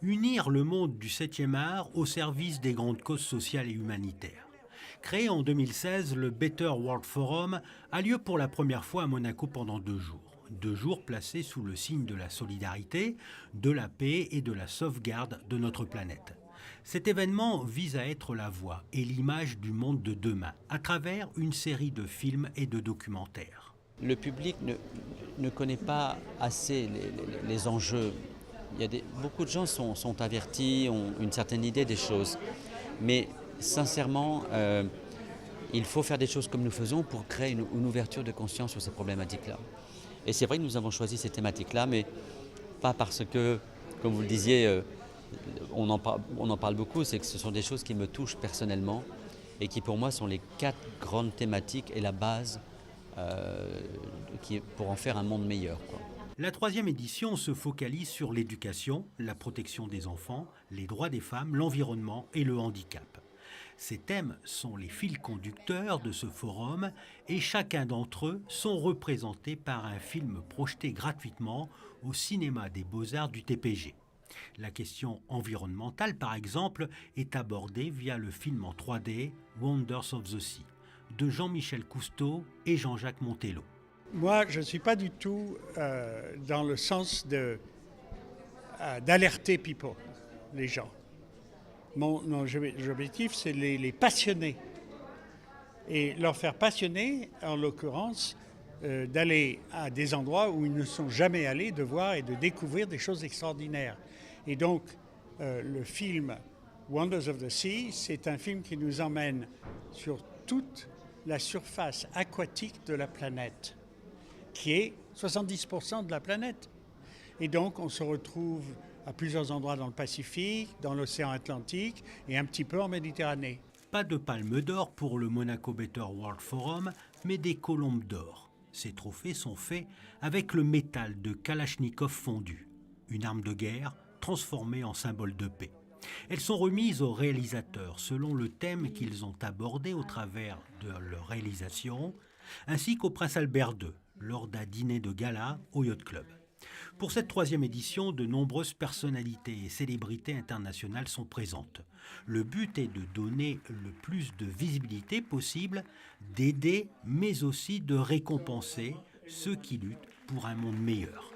Unir le monde du 7e art au service des grandes causes sociales et humanitaires. Créé en 2016, le Better World Forum a lieu pour la première fois à Monaco pendant 2 jours. 2 jours placés sous le signe de la solidarité, de la paix et de la sauvegarde de notre planète. Cet événement vise à être la voix et l'image du monde de demain à travers une série de films et de documentaires. Le public ne connaît pas assez les enjeux. Beaucoup de gens sont avertis, ont une certaine idée des choses. Mais sincèrement, il faut faire des choses comme nous faisons pour créer une ouverture de conscience sur ces problématiques-là. Et c'est vrai que nous avons choisi ces thématiques-là, mais pas parce que, comme vous le disiez, on en parle beaucoup, c'est que ce sont des choses qui me touchent personnellement et qui pour moi sont les 4 grandes thématiques et la base pour en faire un monde meilleur, quoi. La 3e édition se focalise sur l'éducation, la protection des enfants, les droits des femmes, l'environnement et le handicap. Ces thèmes sont les fils conducteurs de ce forum et chacun d'entre eux sont représentés par un film projeté gratuitement au cinéma des Beaux-Arts du TPG. La question environnementale, par exemple, est abordée via le film en 3D Wonders of the Sea de Jean-Michel Cousteau et Jean-Jacques Montello. Moi, je ne suis pas du tout dans le sens d'alerter people, les gens. Mon objectif, c'est les passionner. Et leur faire passionner, en l'occurrence, d'aller à des endroits où ils ne sont jamais allés, de voir et de découvrir des choses extraordinaires. Et donc, le film Wonders of the Sea, c'est un film qui nous emmène sur toute la surface aquatique de la planète, qui est 70% de la planète. Et donc, on se retrouve à plusieurs endroits dans le Pacifique, dans l'océan Atlantique et un petit peu en Méditerranée. Pas de palme d'or pour le Monaco Better World Forum, mais des colombes d'or. Ces trophées sont faits avec le métal de Kalachnikov fondu, une arme de guerre transformée en symbole de paix. Elles sont remises aux réalisateurs selon le thème qu'ils ont abordé au travers de leur réalisation, ainsi qu'au prince Albert II, lors d'un dîner de gala au Yacht Club. Pour cette 3e édition, de nombreuses personnalités et célébrités internationales sont présentes. Le but est de donner le plus de visibilité possible, d'aider, mais aussi de récompenser ceux qui luttent pour un monde meilleur.